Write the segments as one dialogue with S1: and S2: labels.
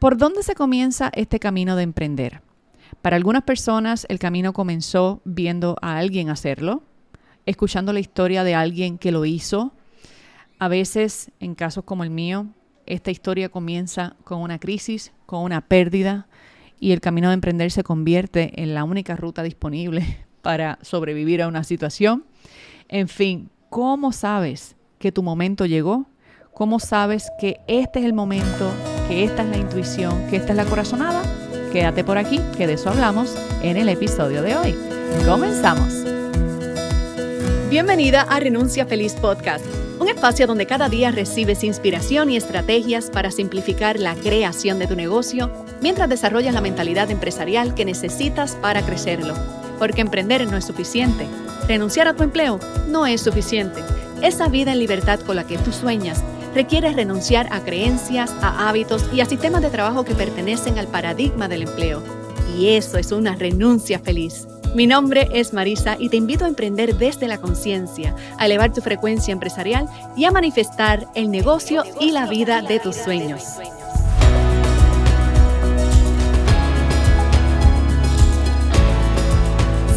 S1: ¿Por dónde se comienza este camino de emprender? Para algunas personas el camino comenzó viendo a alguien hacerlo, escuchando la historia de alguien que lo hizo. A veces, en casos como el mío, esta historia comienza con una crisis, con una pérdida, y el camino de emprender se convierte en la única ruta disponible para sobrevivir a una situación. En fin, ¿cómo sabes que tu momento llegó? ¿Cómo sabes que este es el momento, que esta es la intuición, que esta es la corazonada? Quédate por aquí, que de eso hablamos en el episodio de hoy. ¡Comenzamos!
S2: Bienvenida a Renuncia Feliz Podcast, un espacio donde cada día recibes inspiración y estrategias para simplificar la creación de tu negocio mientras desarrollas la mentalidad empresarial que necesitas para crecerlo. Porque emprender no es suficiente. Renunciar a tu empleo no es suficiente. Esa vida en libertad con la que tú sueñas requiere renunciar a creencias, a hábitos y a sistemas de trabajo que pertenecen al paradigma del empleo. Y eso es una renuncia feliz. Mi nombre es Marisa y te invito a emprender desde la conciencia, a elevar tu frecuencia empresarial y a manifestar el negocio y la vida de tus sueños.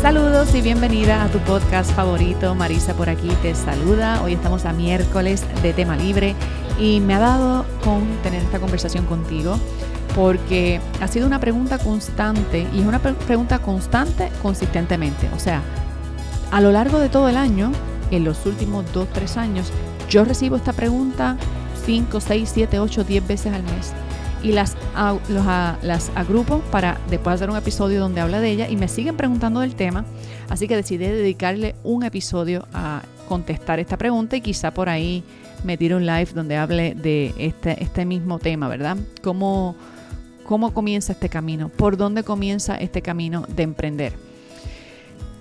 S1: Saludos y bienvenida a tu podcast favorito. Marisa por aquí te saluda. Hoy estamos a miércoles de tema libre y me ha dado con tener esta conversación contigo porque ha sido una pregunta constante y es una pregunta constante consistentemente. O sea, a lo largo de todo el año, en los últimos 2-3 años, yo recibo esta pregunta 5, 6, 7, 8, 10 veces al mes. Y las agrupo para después hacer un episodio donde habla de ella y me siguen preguntando del tema, así que decidí dedicarle un episodio a contestar esta pregunta y quizá por ahí me tire un live donde hable de este mismo tema, ¿verdad? ¿Cómo comienza este camino? ¿Por dónde comienza este camino de emprender?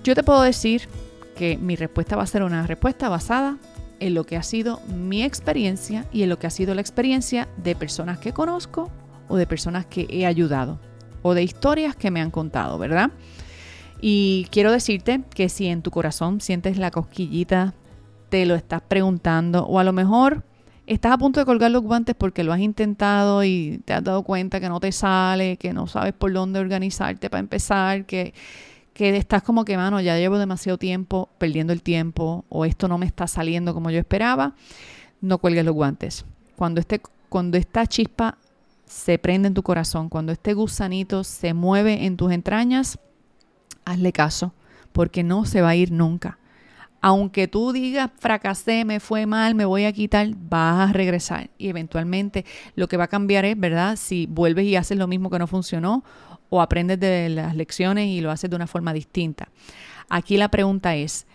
S1: Yo te puedo decir que mi respuesta va a ser una respuesta basada en lo que ha sido mi experiencia y en lo que ha sido la experiencia de personas que conozco o de personas que he ayudado o de historias que me han contado, ¿verdad? Y quiero decirte que si en tu corazón sientes la cosquillita, te lo estás preguntando o a lo mejor estás a punto de colgar los guantes porque lo has intentado y te has dado cuenta que no te sale, que no sabes por dónde organizarte para empezar, que estás como que, mano, ya llevo demasiado tiempo perdiendo el tiempo o esto no me está saliendo como yo esperaba, no cuelgues los guantes. Cuando esta chispa se prende en tu corazón, cuando este gusanito se mueve en tus entrañas, hazle caso, porque no se va a ir nunca. Aunque tú digas, fracasé, me fue mal, me voy a quitar, vas a regresar. Y eventualmente lo que va a cambiar es, ¿verdad? Si vuelves y haces lo mismo que no funcionó o aprendes de las lecciones y lo haces de una forma distinta. Aquí la pregunta es,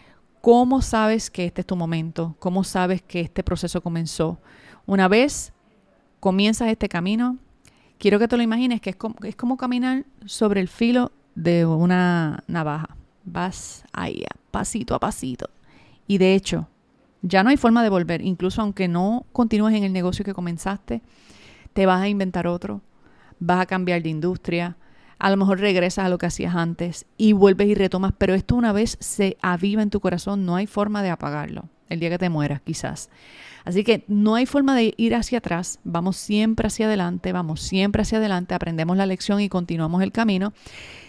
S1: ¿cómo sabes que este es tu momento? ¿Cómo sabes que este proceso comenzó? Una vez comienzas este camino, quiero que te lo imagines que es como caminar sobre el filo de una navaja. Vas ahí, pasito a pasito. Y de hecho, ya no hay forma de volver. Incluso aunque no continúes en el negocio que comenzaste, te vas a inventar otro. Vas a cambiar de industria. A lo mejor regresas a lo que hacías antes y vuelves y retomas. Pero esto una vez se aviva en tu corazón, no hay forma de apagarlo. El día que te mueras, quizás. Así que no hay forma de ir hacia atrás. Vamos siempre hacia adelante. Aprendemos la lección y continuamos el camino.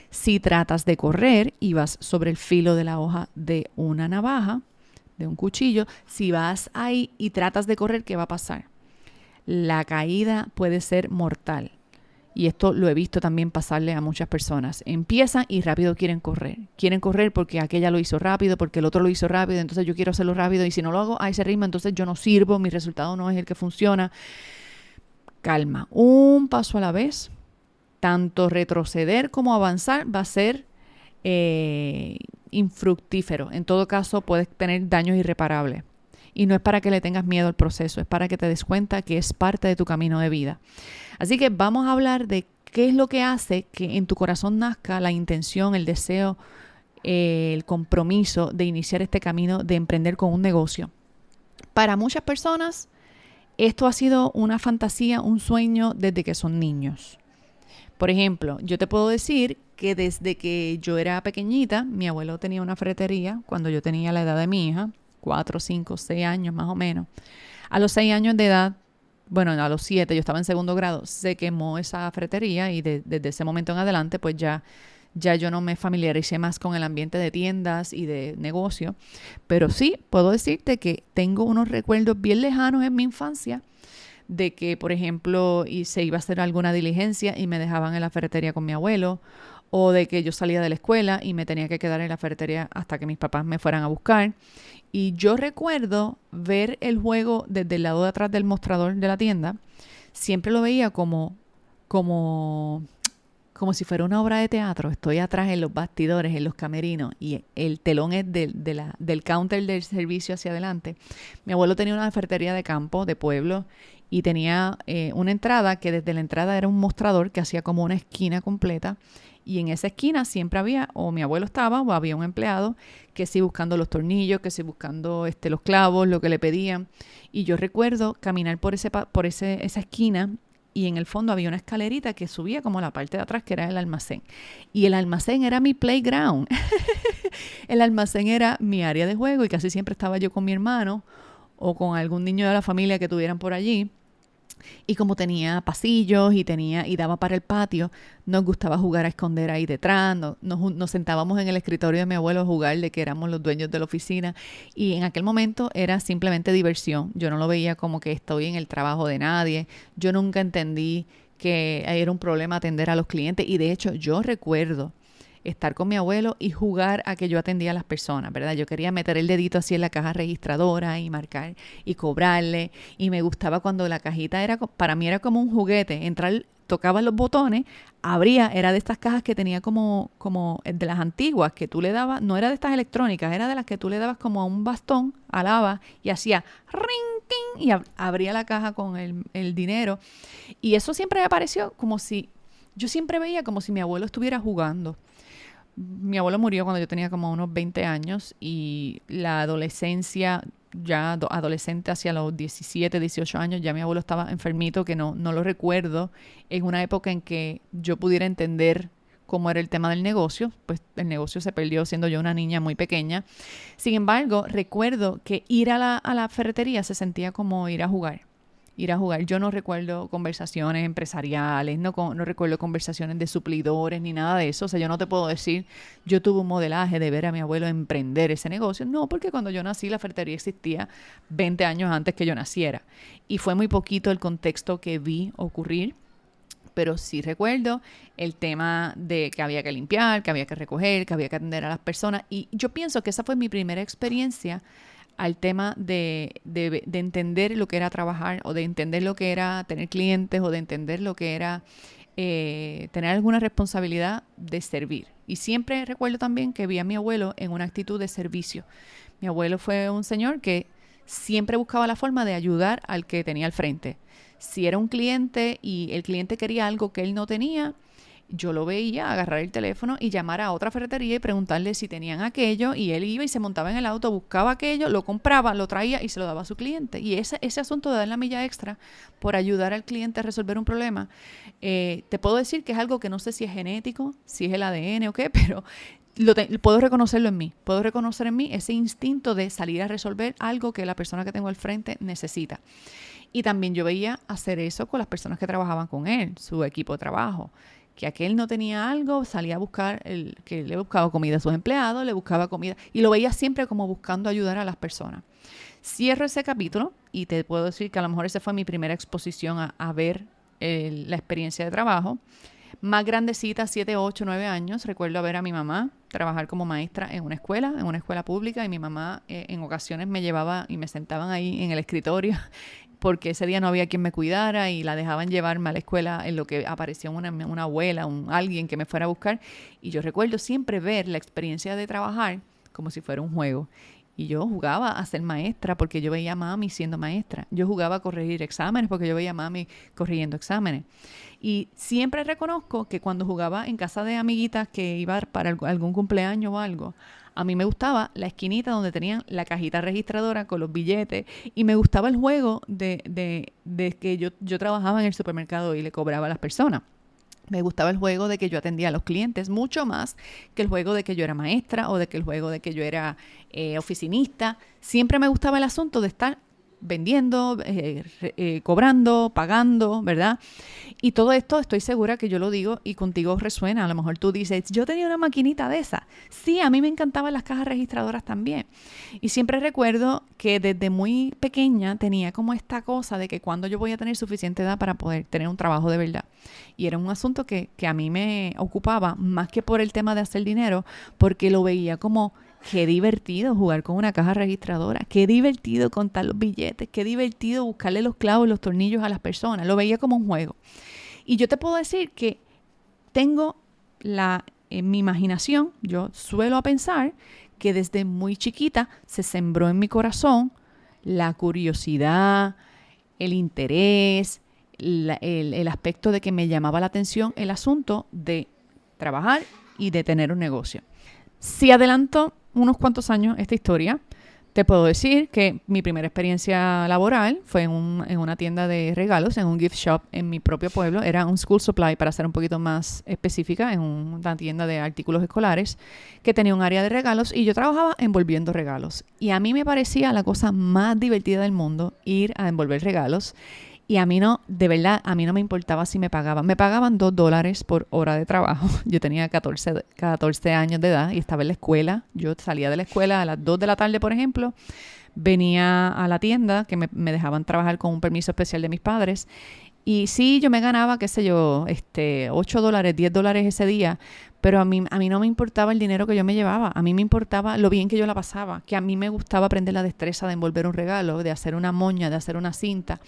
S1: Si tratas de correr y vas sobre el filo de la hoja de una navaja, de un cuchillo, si vas ahí y tratas de correr, ¿qué va a pasar? La caída puede ser mortal. Y esto lo he visto también pasarle a muchas personas. Empiezan y rápido quieren correr. Quieren correr porque aquella lo hizo rápido, porque el otro lo hizo rápido, entonces yo quiero hacerlo rápido y si no lo hago a ese ritmo, entonces yo no sirvo, mi resultado no es el que funciona. Calma, un paso a la vez. Tanto retroceder como avanzar va a ser infructífero. En todo caso, puedes tener daños irreparables. Y no es para que le tengas miedo al proceso, es para que te des cuenta que es parte de tu camino de vida. Así que vamos a hablar de qué es lo que hace que en tu corazón nazca la intención, el deseo, el compromiso de iniciar este camino de emprender con un negocio. Para muchas personas, esto ha sido una fantasía, un sueño desde que son niños. Por ejemplo, yo te puedo decir que desde que yo era pequeñita, mi abuelo tenía una ferretería cuando yo tenía la edad de mi hija, 4, 5, 6 años más o menos. A los 6 años de edad bueno, a los 7, yo estaba en segundo grado, se quemó esa ferretería y desde ese momento en adelante, pues ya yo no me familiaricé más con el ambiente de tiendas y de negocio. Pero sí, puedo decirte que tengo unos recuerdos bien lejanos en mi infancia de que, por ejemplo, se iba a hacer alguna diligencia y me dejaban en la ferretería con mi abuelo, o de que yo salía de la escuela y me tenía que quedar en la ferretería hasta que mis papás me fueran a buscar. Y yo recuerdo ver el juego desde el lado de atrás del mostrador de la tienda. Siempre lo veía como si fuera una obra de teatro. Estoy atrás en los bastidores, en los camerinos, y el telón es del counter del servicio hacia adelante. Mi abuelo tenía una ferretería de campo, de pueblo, y tenía una entrada que desde la entrada era un mostrador que hacía como una esquina completa. Y en esa esquina siempre había, o mi abuelo estaba, o había un empleado que sí buscando los tornillos, que sí buscando los clavos, lo que le pedían. Y yo recuerdo caminar por esa esquina, y en el fondo había una escalerita que subía como a la parte de atrás, que era el almacén. Y el almacén era mi playground. El almacén era mi área de juego, y casi siempre estaba yo con mi hermano o con algún niño de la familia que tuvieran por allí. Y como tenía pasillos y daba para el patio, nos gustaba jugar a esconder ahí detrás. Nos sentábamos en el escritorio de mi abuelo a jugar de que éramos los dueños de la oficina. Y en aquel momento era simplemente diversión. Yo no lo veía como que estoy en el trabajo de nadie. Yo nunca entendí que era un problema atender a los clientes. Y de hecho, yo recuerdo estar con mi abuelo y jugar a que yo atendía a las personas, ¿verdad? Yo quería meter el dedito así en la caja registradora y marcar y cobrarle, y me gustaba cuando la cajita para mí era como un juguete, entrar, tocaba los botones, abría, era de estas cajas que tenía como de las antiguas que tú le dabas, no era de estas electrónicas, era de las que tú le dabas como a un bastón, alaba y hacía ring, ting, y abría la caja con el dinero, y eso siempre me pareció yo siempre veía como si mi abuelo estuviera jugando. Mi abuelo murió cuando yo tenía como unos 20 años, y la adolescencia, ya adolescente hacia los 17, 18 años, ya mi abuelo estaba enfermito, que no lo recuerdo en una época en que yo pudiera entender cómo era el tema del negocio. Pues el negocio se perdió siendo yo una niña muy pequeña. Sin embargo, recuerdo que ir a la ferretería se sentía como ir a jugar. Yo no recuerdo conversaciones empresariales, no recuerdo conversaciones de suplidores ni nada de eso. O sea, yo no te puedo decir, yo tuve un modelaje de ver a mi abuelo emprender ese negocio. No, porque cuando yo nací la ferretería existía 20 años antes que yo naciera. Y fue muy poquito el contexto que vi ocurrir. Pero sí recuerdo el tema de que había que limpiar, que había que recoger, que había que atender a las personas. Y yo pienso que esa fue mi primera experiencia al tema de entender lo que era trabajar, o de entender lo que era tener clientes, o de entender lo que era tener alguna responsabilidad de servir. Y siempre recuerdo también que vi a mi abuelo en una actitud de servicio. Mi abuelo fue un señor que siempre buscaba la forma de ayudar al que tenía al frente. Si era un cliente y el cliente quería algo que él no tenía, yo lo veía agarrar el teléfono y llamar a otra ferretería y preguntarle si tenían aquello, y él iba y se montaba en el auto, buscaba aquello, lo compraba, lo traía y se lo daba a su cliente. Y ese asunto de dar la milla extra por ayudar al cliente a resolver un problema, te puedo decir que es algo que no sé si es genético, si es el ADN o qué, pero puedo reconocerlo en mí. Puedo reconocer en mí ese instinto de salir a resolver algo que la persona que tengo al frente necesita. Y también yo veía hacer eso con las personas que trabajaban con él, su equipo de trabajo. Que aquel no tenía algo, salía a buscar, que le buscaba comida a sus empleados, le buscaba comida, y lo veía siempre como buscando ayudar a las personas. Cierro ese capítulo y te puedo decir que a lo mejor esa fue mi primera exposición a ver la experiencia de trabajo. Más grandecita, 7, 8, 9 años, recuerdo ver a mi mamá trabajar como maestra en una escuela pública, y mi mamá en ocasiones me llevaba y me sentaban ahí en el escritorio porque ese día no había quien me cuidara, y la dejaban llevarme a la escuela en lo que aparecía una abuela, alguien que me fuera a buscar. Y yo recuerdo siempre ver la experiencia de trabajar como si fuera un juego. Y yo jugaba a ser maestra porque yo veía a mami siendo maestra. Yo jugaba a corregir exámenes porque yo veía a mami corrigiendo exámenes. Y siempre reconozco que cuando jugaba en casa de amiguitas que iba para algún cumpleaños o algo, a mí me gustaba la esquinita donde tenían la cajita registradora con los billetes, y me gustaba el juego de que yo trabajaba en el supermercado y le cobraba a las personas. Me gustaba el juego de que yo atendía a los clientes mucho más que el juego de que yo era maestra o de que el juego de que yo era oficinista. Siempre me gustaba el asunto de estar vendiendo, cobrando, pagando, ¿verdad? Y todo esto estoy segura que yo lo digo y contigo resuena. A lo mejor tú dices, yo tenía una maquinita de esa. Sí, a mí me encantaban las cajas registradoras también. Y siempre recuerdo que desde muy pequeña tenía como esta cosa de que cuando yo voy a tener suficiente edad para poder tener un trabajo de verdad. Y era un asunto que a mí me ocupaba más que por el tema de hacer dinero, porque lo veía como qué divertido jugar con una caja registradora, qué divertido contar los billetes, qué divertido buscarle los clavos y los tornillos a las personas. Lo veía como un juego. Y yo te puedo decir que tengo en mi imaginación, yo suelo pensar que desde muy chiquita se sembró en mi corazón la curiosidad, el interés, el aspecto de que me llamaba la atención el asunto de trabajar y de tener un negocio. Si adelanto unos cuantos años esta historia, te puedo decir que mi primera experiencia laboral fue en una tienda de regalos, en un gift shop en mi propio pueblo. Era un school supply, para ser un poquito más específica, en una tienda de artículos escolares que tenía un área de regalos y yo trabajaba envolviendo regalos. Y a mí me parecía la cosa más divertida del mundo ir a envolver regalos. Y a mí no, de verdad, a mí no me importaba si me pagaban. Me pagaban $2 por hora de trabajo. Yo tenía 14 años de edad y estaba en la escuela. Yo salía de la escuela a las 2 de la tarde, por ejemplo. Venía a la tienda, que me dejaban trabajar con un permiso especial de mis padres. Y sí, yo me ganaba, qué sé yo, $8, $10 ese día. Pero a mí no me importaba el dinero que yo me llevaba. A mí me importaba lo bien que yo la pasaba. Que a mí me gustaba aprender la destreza de envolver un regalo, de hacer una moña, de hacer una cinta.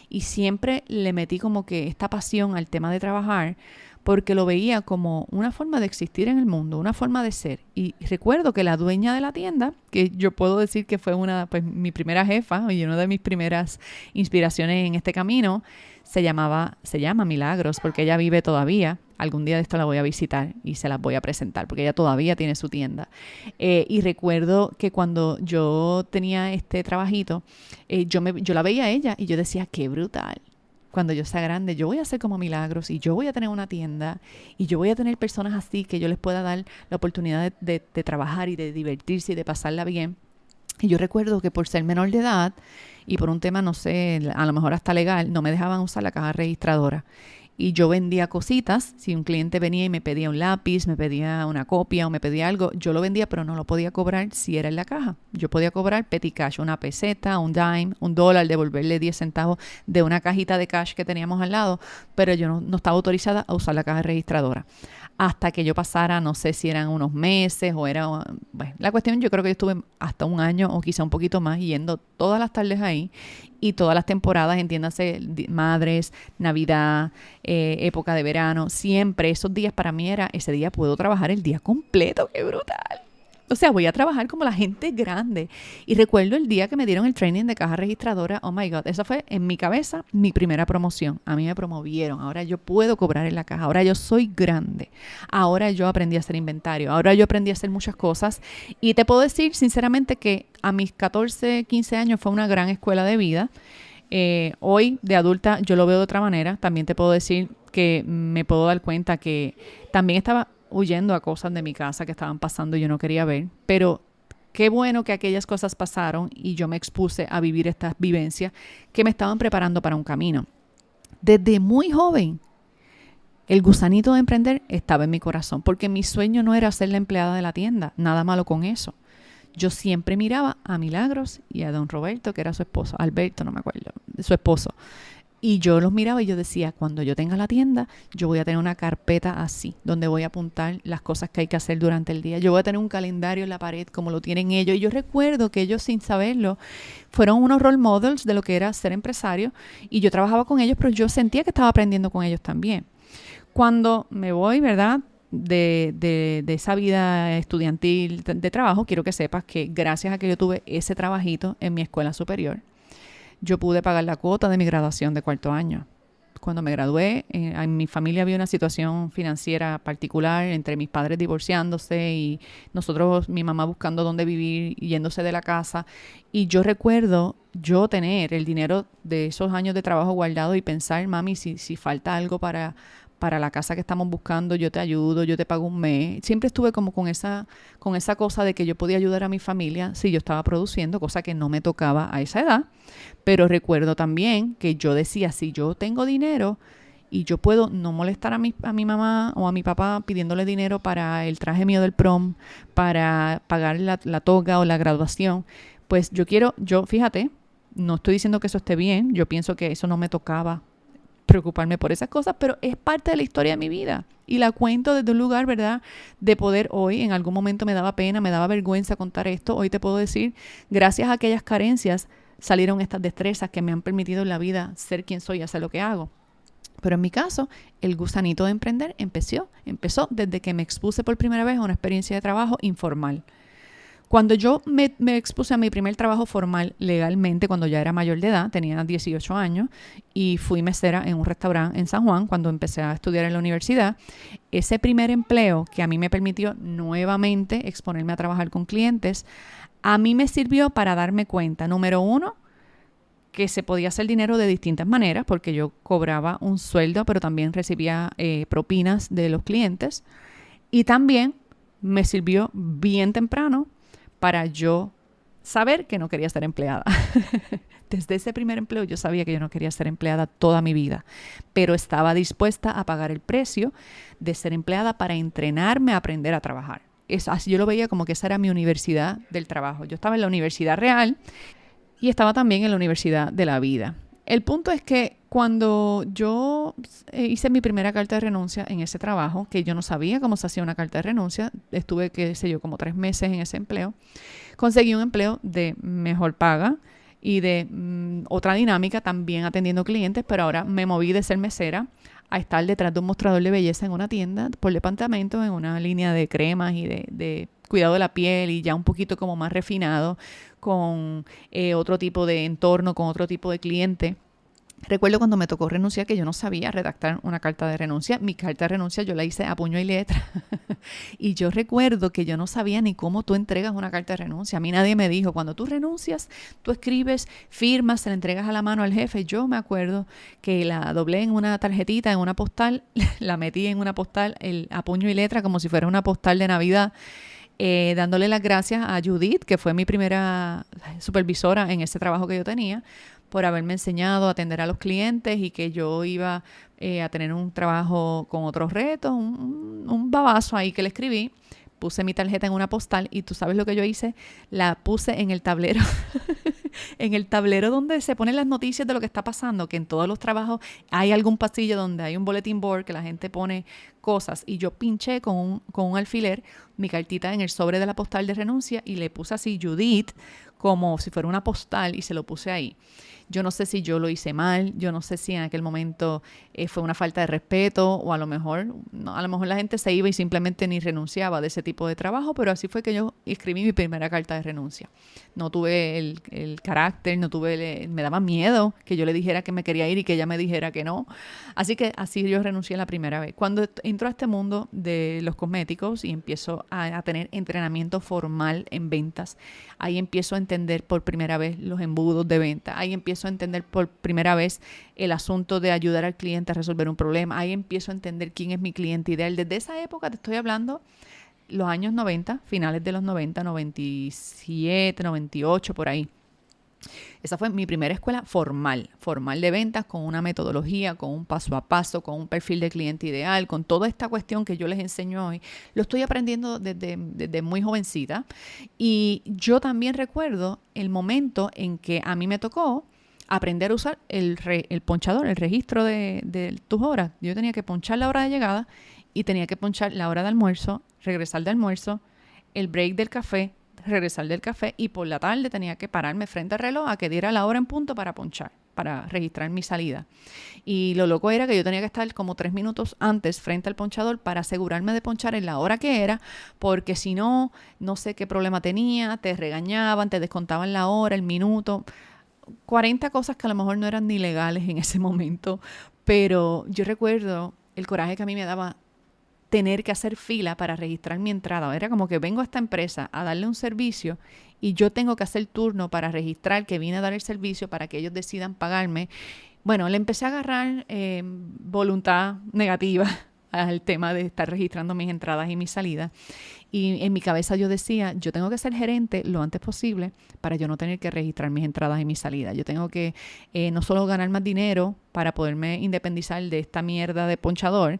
S1: Y siempre le metí como que esta pasión al tema de trabajar porque lo veía como una forma de existir en el mundo, una forma de ser. Y recuerdo que la dueña de la tienda, que yo puedo decir que fue mi primera jefa y una de mis primeras inspiraciones en este camino, se llama Milagros, porque ella vive todavía. Algún día de esto la voy a visitar y se las voy a presentar, porque ella todavía tiene su tienda. Y recuerdo que cuando yo tenía este trabajito, yo la veía a ella y yo decía, qué brutal. Cuando yo sea grande, yo voy a ser como Milagros y yo voy a tener una tienda y yo voy a tener personas así que yo les pueda dar la oportunidad de trabajar y de divertirse y de pasarla bien. Y yo recuerdo que por ser menor de edad y por un tema, no sé, a lo mejor hasta legal, no me dejaban usar la caja registradora. Y yo vendía cositas. Si un cliente venía y me pedía un lápiz, me pedía una copia o me pedía algo, yo lo vendía, pero no lo podía cobrar si era en la caja. Yo podía cobrar petty cash, una peseta, un dime, $1, devolverle 10 centavos de una cajita de cash que teníamos al lado, pero yo no estaba autorizada a usar la caja registradora. Hasta que yo pasara, no sé si eran unos meses o era... Bueno, la cuestión, yo creo que yo estuve hasta un año o quizá un poquito más yendo todas las tardes ahí y todas las temporadas, entiéndase, Madres, Navidad, época de verano, siempre esos días para mí era, ese día puedo trabajar el día completo, ¡qué brutal! O sea, voy a trabajar como la gente grande. Y recuerdo el día que me dieron el training de caja registradora. Oh my God, esa fue en mi cabeza mi primera promoción. A mí me promovieron. Ahora yo puedo cobrar en la caja. Ahora yo soy grande. Ahora yo aprendí a hacer inventario. Ahora yo aprendí a hacer muchas cosas. Y te puedo decir sinceramente que a mis 14, 15 años fue una gran escuela de vida. Hoy de adulta yo lo veo de otra manera. También te puedo decir que me puedo dar cuenta que también estaba huyendo a cosas de mi casa que estaban pasando y yo no quería ver, pero qué bueno que aquellas cosas pasaron y yo me expuse a vivir estas vivencias que me estaban preparando para un camino. Desde muy joven, el gusanito de emprender estaba en mi corazón, porque mi sueño no era ser la empleada de la tienda, nada malo con eso. Yo siempre miraba a Milagros y a don Roberto, que era su esposo, Alberto, no me acuerdo, su esposo. Y yo los miraba y yo decía, cuando yo tenga la tienda, yo voy a tener una carpeta así, donde voy a apuntar las cosas que hay que hacer durante el día. Yo voy a tener un calendario en la pared como lo tienen ellos. Y yo recuerdo que ellos, sin saberlo, fueron unos role models de lo que era ser empresario. Y yo trabajaba con ellos, pero yo sentía que estaba aprendiendo con ellos también. Cuando me voy, ¿verdad?, de esa vida estudiantil de trabajo, quiero que sepas que gracias a que yo tuve ese trabajito en mi escuela superior, yo pude pagar la cuota de mi graduación de cuarto año. Cuando me gradué, en mi familia había una situación financiera particular, entre mis padres divorciándose y nosotros, mi mamá buscando dónde vivir, yéndose de la casa. Y yo recuerdo yo tener el dinero de esos años de trabajo guardado y pensar, mami, si falta algo para para la casa que estamos buscando, yo te ayudo, yo te pago un mes. Siempre estuve como con esa cosa de que yo podía ayudar a mi familia si yo estaba produciendo, cosa que no me tocaba a esa edad. Pero recuerdo también que yo decía, si yo tengo dinero y yo puedo no molestar a mi mamá o a mi papá pidiéndole dinero para el traje mío del prom, para pagar la toga o la graduación, pues fíjate, no estoy diciendo que eso esté bien, yo pienso que eso no me tocaba preocuparme por esas cosas, pero es parte de la historia de mi vida y la cuento desde un lugar, ¿verdad? De poder hoy, en algún momento me daba pena, me daba vergüenza contar esto, hoy te puedo decir, gracias a aquellas carencias salieron estas destrezas que me han permitido en la vida ser quien soy y hacer lo que hago. Pero en mi caso, el gusanito de emprender empezó desde que me expuse por primera vez a una experiencia de trabajo informal. Cuando yo me expuse a mi primer trabajo formal legalmente, cuando ya era mayor de edad, tenía 18 años, y fui mesera en un restaurante en San Juan cuando empecé a estudiar en la universidad, ese primer empleo que a mí me permitió nuevamente exponerme a trabajar con clientes, a mí me sirvió para darme cuenta, número uno, que se podía hacer dinero de distintas maneras, porque yo cobraba un sueldo, pero también recibía propinas de los clientes, y también me sirvió bien temprano para yo saber que no quería ser empleada. Desde ese primer empleo yo sabía que yo no quería ser empleada toda mi vida, pero estaba dispuesta a pagar el precio de ser empleada para entrenarme a aprender a trabajar. Así yo lo veía como que esa era mi universidad del trabajo. Yo estaba en la universidad real y estaba también en la universidad de la vida. El punto es que cuando yo hice mi primera carta de renuncia en ese trabajo, que yo no sabía cómo se hacía una carta de renuncia, estuve, como 3 meses en ese empleo, conseguí un empleo de mejor paga y de otra dinámica, también atendiendo clientes, pero ahora me moví de ser mesera a estar detrás de un mostrador de belleza en una tienda por departamento, en una línea de cremas y de cuidado de la piel y ya un poquito como más refinado, con otro tipo de entorno, con otro tipo de cliente. Recuerdo cuando me tocó renunciar que yo no sabía redactar una carta de renuncia. Mi carta de renuncia yo la hice a puño y letra. Y yo recuerdo que yo no sabía ni cómo tú entregas una carta de renuncia. A mí nadie me dijo, cuando tú renuncias, tú escribes, firmas, se la entregas a la mano al jefe. Yo me acuerdo que la doblé en una tarjetita, en una postal, la metí en una postal a puño y letra como si fuera una postal de Navidad. Dándole las gracias a Judith, que fue mi primera supervisora en ese trabajo que yo tenía, por haberme enseñado a atender a los clientes y que yo iba a tener un trabajo con otros retos, un babazo ahí que le escribí. Puse mi tarjeta en una postal y tú sabes lo que yo hice, la puse en el tablero, en el tablero donde se ponen las noticias de lo que está pasando, que en todos los trabajos hay algún pasillo donde hay un bulletin board que la gente pone cosas, y yo pinché con un alfiler mi cartita en el sobre de la postal de renuncia y le puse así Judith como si fuera una postal y se lo puse ahí. Yo no sé si yo lo hice mal, yo no sé si en aquel momento fue una falta de respeto o a lo mejor la gente se iba y simplemente ni renunciaba de ese tipo de trabajo, pero así fue que yo escribí mi primera carta de renuncia. No tuve el carácter, me daba miedo que yo le dijera que me quería ir y que ella me dijera que no. Así que así yo renuncié la primera vez. Cuando entro a este mundo de los cosméticos y empiezo a tener entrenamiento formal en ventas, ahí empiezo a entender por primera vez los embudos de venta, ahí empiezo a entender por primera vez el asunto de ayudar al cliente a resolver un problema, ahí empiezo a entender quién es mi cliente ideal. Desde esa época te estoy hablando, los años 90, finales de los 90, 97, 98, por ahí. Esa fue mi primera escuela formal de ventas, con una metodología, con un paso a paso, con un perfil de cliente ideal, con toda esta cuestión que yo les enseño hoy. Lo estoy aprendiendo desde muy jovencita. Y yo también recuerdo el momento en que a mí me tocó aprender a usar el ponchador, el registro de tus horas. Yo tenía que ponchar la hora de llegada y tenía que ponchar la hora de almuerzo, regresar de almuerzo, el break del café, regresar del café, y por la tarde tenía que pararme frente al reloj a que diera la hora en punto para ponchar, para registrar mi salida. Y lo loco era que yo tenía que estar como 3 minutos antes frente al ponchador para asegurarme de ponchar en la hora que era, porque si no, no sé qué problema tenía, te regañaban, te descontaban la hora, el minuto, 40 cosas que a lo mejor no eran ni legales en ese momento, pero yo recuerdo el coraje que a mí me daba tener que hacer fila para registrar mi entrada. Era como que vengo a esta empresa a darle un servicio y yo tengo que hacer turno para registrar que vine a dar el servicio para que ellos decidan pagarme. Bueno, le empecé a agarrar voluntad negativa al tema de estar registrando mis entradas y mis salidas. Y en mi cabeza yo decía, yo tengo que ser gerente lo antes posible para yo no tener que registrar mis entradas y mis salidas. Yo tengo que no solo ganar más dinero para poderme independizar de esta mierda de ponchador,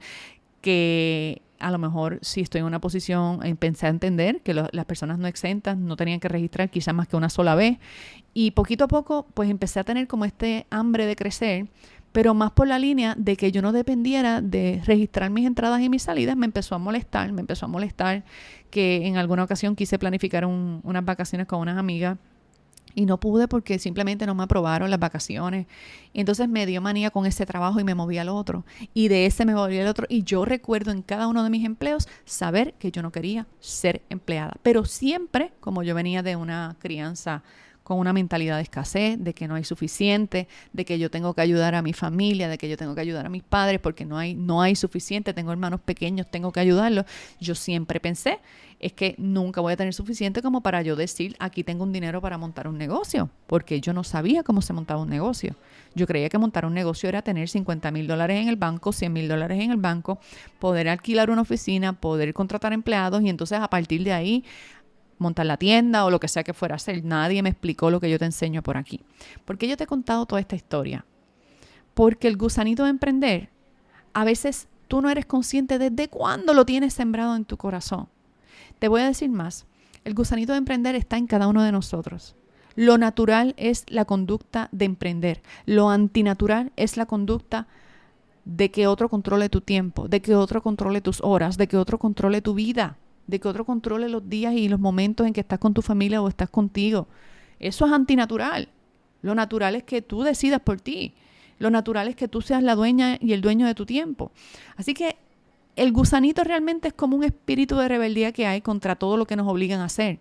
S1: que a lo mejor si estoy en una posición, pensé a entender que las personas no exentas no tenían que registrar quizás más que una sola vez. Y poquito a poco pues empecé a tener como este hambre de crecer, pero más por la línea de que yo no dependiera de registrar mis entradas y mis salidas. Me empezó a molestar que en alguna ocasión quise planificar unas vacaciones con unas amigas y no pude porque simplemente no me aprobaron las vacaciones. Y entonces me dio manía con ese trabajo y me moví al otro. Y de ese me volví al otro. Y yo recuerdo en cada uno de mis empleos saber que yo no quería ser empleada. Pero siempre, como yo venía de una crianza con una mentalidad de escasez, de que no hay suficiente, de que yo tengo que ayudar a mi familia, de que yo tengo que ayudar a mis padres porque no hay suficiente, tengo hermanos pequeños, tengo que ayudarlos. Yo siempre pensé, es que nunca voy a tener suficiente como para yo decir, aquí tengo un dinero para montar un negocio, porque yo no sabía cómo se montaba un negocio. Yo creía que montar un negocio era tener $50,000 en el banco, $100,000 en el banco, poder alquilar una oficina, poder contratar empleados y entonces a partir de ahí montar la tienda o lo que sea que fuera a hacer. Nadie me explicó lo que yo te enseño por aquí. ¿Por qué yo te he contado toda esta historia? Porque el gusanito de emprender, a veces tú no eres consciente desde cuándo lo tienes sembrado en tu corazón. Te voy a decir más. El gusanito de emprender está en cada uno de nosotros. Lo natural es la conducta de emprender. Lo antinatural es la conducta de que otro controle tu tiempo, de que otro controle tus horas, de que otro controle tu vida, de que otro controle los días y los momentos en que estás con tu familia o estás contigo. Eso es antinatural. Lo natural es que tú decidas por ti. Lo natural es que tú seas la dueña y el dueño de tu tiempo. Así que el gusanito realmente es como un espíritu de rebeldía que hay contra todo lo que nos obligan a hacer.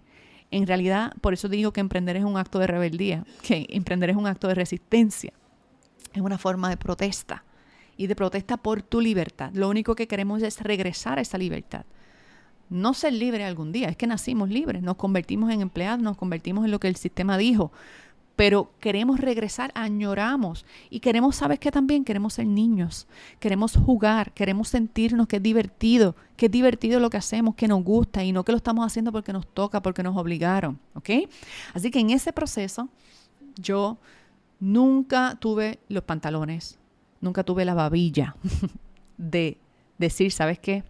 S1: En realidad, por eso digo que emprender es un acto de rebeldía, que emprender es un acto de resistencia. Es una forma de protesta y de protesta por tu libertad. Lo único que queremos es regresar a esa libertad. No ser libre algún día, es que nacimos libres, nos convertimos en empleados, nos convertimos en lo que el sistema dijo, pero queremos regresar, añoramos y queremos, ¿sabes qué? También queremos ser niños, queremos jugar, queremos sentirnos que es divertido lo que hacemos, que nos gusta y no que lo estamos haciendo porque nos toca, porque nos obligaron, ¿ok? Así que en ese proceso yo nunca tuve los pantalones, nunca tuve la babilla de decir, ¿sabes qué?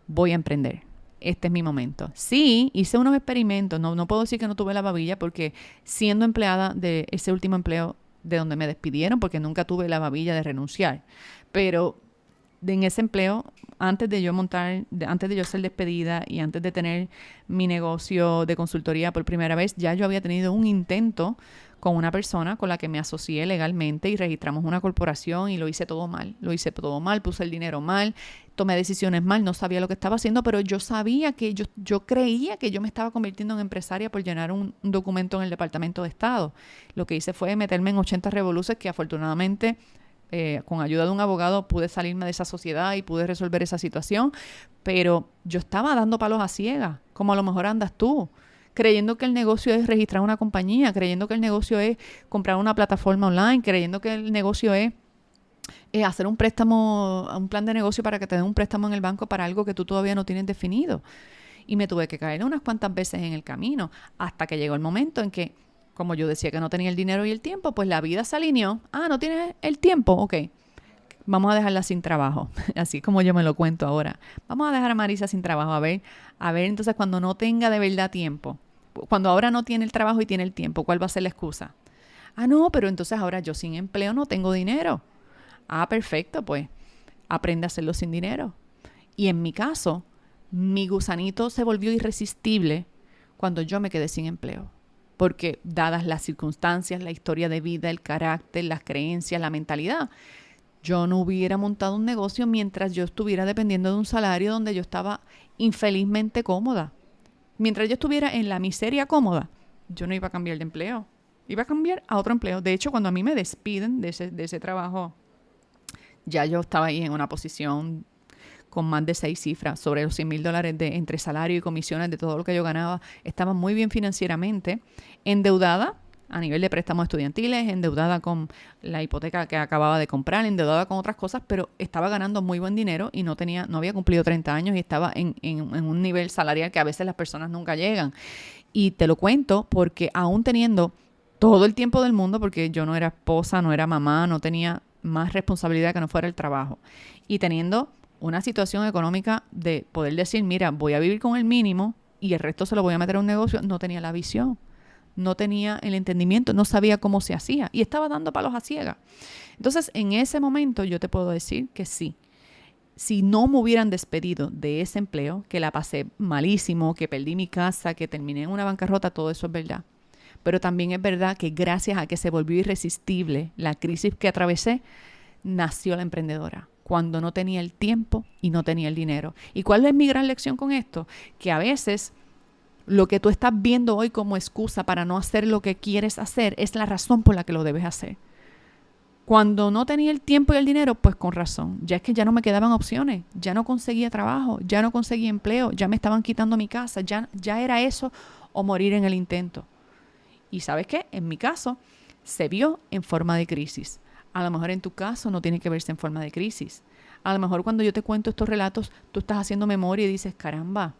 S1: Voy a emprender. Este es mi momento. Sí, hice unos experimentos. No puedo decir que no tuve la babilla porque siendo empleada de ese último empleo de donde me despidieron, porque nunca tuve la babilla de renunciar. Pero en ese empleo, antes de yo ser despedida y antes de tener mi negocio de consultoría por primera vez, ya yo había tenido un intento con una persona con la que me asocié legalmente y registramos una corporación y lo hice todo mal. Puse el dinero mal, tomé decisiones mal, no sabía lo que estaba haciendo, pero yo sabía que yo creía que yo me estaba convirtiendo en empresaria por llenar un documento en el Departamento de Estado. Lo que hice fue meterme en 80 revoluces que afortunadamente con ayuda de un abogado pude salirme de esa sociedad y pude resolver esa situación, pero yo estaba dando palos a ciegas, como a lo mejor andas tú, creyendo que el negocio es registrar una compañía, creyendo que el negocio es comprar una plataforma online, creyendo que el negocio es hacer un préstamo, un plan de negocio para que te den un préstamo en el banco para algo que tú todavía no tienes definido. Y me tuve que caer unas cuantas veces en el camino hasta que llegó el momento en que, como yo decía que no tenía el dinero y el tiempo, pues la vida se alineó. ¿No tienes el tiempo? Ok, vamos a dejarla sin trabajo. Así como yo me lo cuento ahora. Vamos a dejar a Marisa sin trabajo. A ver, entonces cuando no tenga de verdad tiempo, cuando ahora no tiene el trabajo y tiene el tiempo, ¿cuál va a ser la excusa? No, pero entonces ahora yo sin empleo no tengo dinero. Perfecto, pues aprende a hacerlo sin dinero. Y en mi caso, mi gusanito se volvió irresistible cuando yo me quedé sin empleo. Porque dadas las circunstancias, la historia de vida, el carácter, las creencias, la mentalidad, yo no hubiera montado un negocio mientras yo estuviera dependiendo de un salario donde yo estaba infelizmente cómoda. Mientras yo estuviera en la miseria cómoda, yo no iba a cambiar de empleo. Iba a cambiar a otro empleo. De hecho, cuando a mí me despiden de ese trabajo, ya yo estaba ahí en una posición con más de 6 cifras, sobre los $100,000 entre salario y comisiones de todo lo que yo ganaba. Estaba muy bien financieramente, endeudada a nivel de préstamos estudiantiles, endeudada con la hipoteca que acababa de comprar, endeudada con otras cosas, pero estaba ganando muy buen dinero y no había cumplido 30 años y estaba en un nivel salarial que a veces las personas nunca llegan. Y te lo cuento porque aún teniendo todo el tiempo del mundo, porque yo no era esposa, no era mamá, no tenía más responsabilidad que no fuera el trabajo, y teniendo una situación económica de poder decir, mira, voy a vivir con el mínimo y el resto se lo voy a meter a un negocio, no tenía la visión, no tenía el entendimiento, no sabía cómo se hacía y estaba dando palos a ciegas. Entonces, en ese momento yo te puedo decir que sí. Si no me hubieran despedido de ese empleo, que la pasé malísimo, que perdí mi casa, que terminé en una bancarrota, todo eso es verdad. Pero también es verdad que gracias a que se volvió irresistible la crisis que atravesé, nació la emprendedora. Cuando no tenía el tiempo y no tenía el dinero. ¿Y cuál es mi gran lección con esto? Que a veces lo que tú estás viendo hoy como excusa para no hacer lo que quieres hacer es la razón por la que lo debes hacer. Cuando no tenía el tiempo y el dinero, pues con razón. Ya es que ya no me quedaban opciones. Ya no conseguía trabajo, ya no conseguía empleo, ya me estaban quitando mi casa. Ya era eso o morir en el intento. Y ¿sabes qué? En mi caso, se vio en forma de crisis. A lo mejor en tu caso no tiene que verse en forma de crisis. A lo mejor cuando yo te cuento estos relatos, tú estás haciendo memoria y dices, caramba,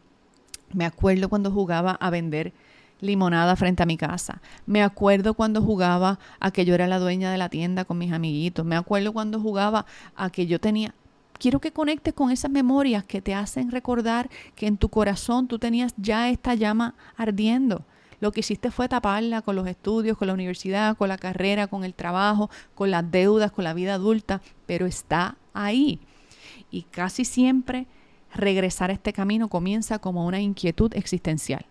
S1: me acuerdo cuando jugaba a vender limonada frente a mi casa. Me acuerdo cuando jugaba a que yo era la dueña de la tienda con mis amiguitos. Me acuerdo cuando jugaba a que yo tenía... Quiero que conectes con esas memorias que te hacen recordar que en tu corazón tú tenías ya esta llama ardiendo. Lo que hiciste fue taparla con los estudios, con la universidad, con la carrera, con el trabajo, con las deudas, con la vida adulta, pero está ahí. Y casi siempre regresar a este camino comienza como una inquietud existencial,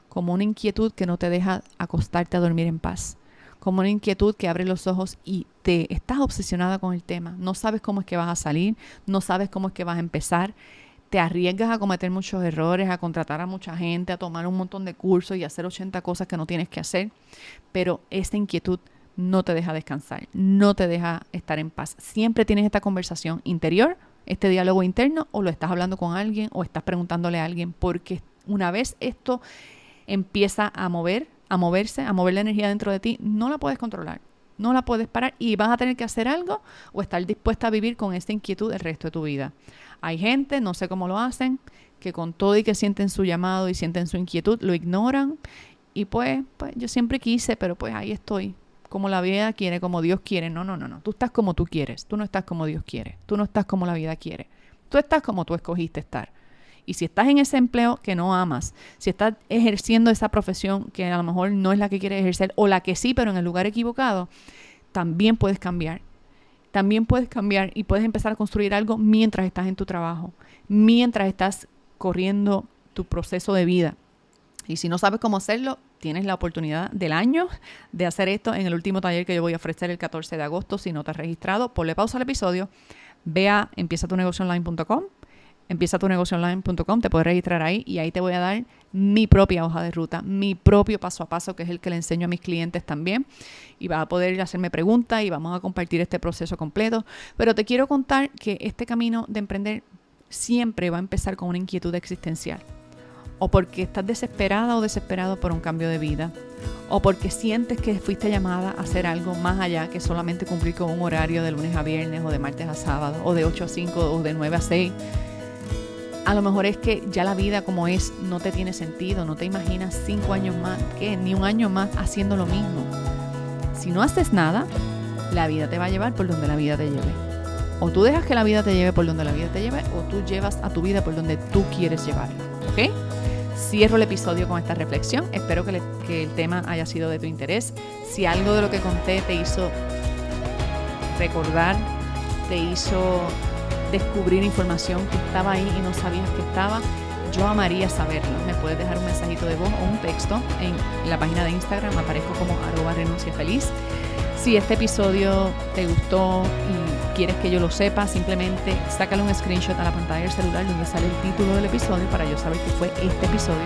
S1: como una inquietud que no te deja acostarte a dormir en paz, como una inquietud que abre los ojos y te estás obsesionada con el tema. No sabes cómo es que vas a salir, no sabes cómo es que vas a empezar. Te arriesgas a cometer muchos errores, a contratar a mucha gente, a tomar un montón de cursos y hacer 80 cosas que no tienes que hacer. Pero esta inquietud no te deja descansar, no te deja estar en paz. Siempre tienes esta conversación interior, este diálogo interno, o lo estás hablando con alguien o estás preguntándole a alguien, porque una vez esto empieza a mover la energía dentro de ti, no la puedes controlar, no la puedes parar y vas a tener que hacer algo o estar dispuesta a vivir con esta inquietud el resto de tu vida. Hay gente, no sé cómo lo hacen, que con todo y que sienten su llamado y sienten su inquietud, lo ignoran. Y pues yo siempre quise, pero pues ahí estoy. Como la vida quiere, como Dios quiere. No. Tú estás como tú quieres. Tú no estás como Dios quiere. Tú no estás como la vida quiere. Tú estás como tú escogiste estar. Y si estás en ese empleo que no amas, si estás ejerciendo esa profesión que a lo mejor no es la que quieres ejercer, o la que sí, pero en el lugar equivocado, también puedes cambiar. También puedes cambiar y puedes empezar a construir algo mientras estás en tu trabajo, mientras estás corriendo tu proceso de vida. Y si no sabes cómo hacerlo, tienes la oportunidad del año de hacer esto en el último taller que yo voy a ofrecer el 14 de agosto. Si no te has registrado, ponle pausa al episodio, ve a empiezatunegocionline.com. Empiezatunegocionline.com, te puedes registrar ahí y ahí te voy a dar mi propia hoja de ruta, mi propio paso a paso, que es el que le enseño a mis clientes también. Y vas a poder hacerme preguntas y vamos a compartir este proceso completo. Pero te quiero contar que este camino de emprender siempre va a empezar con una inquietud existencial. O porque estás desesperada o desesperado por un cambio de vida. O porque sientes que fuiste llamada a hacer algo más allá que solamente cumplir con un horario de lunes a viernes o de martes a sábado o de 8 a 5 o de 9 a 6. A lo mejor es que ya la vida como es no te tiene sentido, no te imaginas 5 años más, ni un año más haciendo lo mismo. Si no haces nada, la vida te va a llevar por donde la vida te lleve. O tú dejas que la vida te lleve por donde la vida te lleve, o tú llevas a tu vida por donde tú quieres llevarla. ¿Ok? Cierro el episodio con esta reflexión. Espero que el tema haya sido de tu interés. Si algo de lo que conté te hizo recordar, te hizo descubrir información que estaba ahí y no sabías que estaba, yo amaría saberlo. Me puedes dejar un mensajito de voz o un texto en la página de Instagram, aparezco como @renunciafeliz. Si este episodio te gustó y quieres que yo lo sepa, simplemente sácale un screenshot a la pantalla del celular donde sale el título del episodio para yo saber que fue este episodio.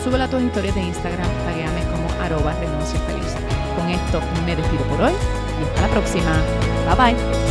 S1: Súbelo a tus historias de Instagram, taguéame como @renunciafeliz. Con esto me despido por hoy y hasta la próxima. Bye bye.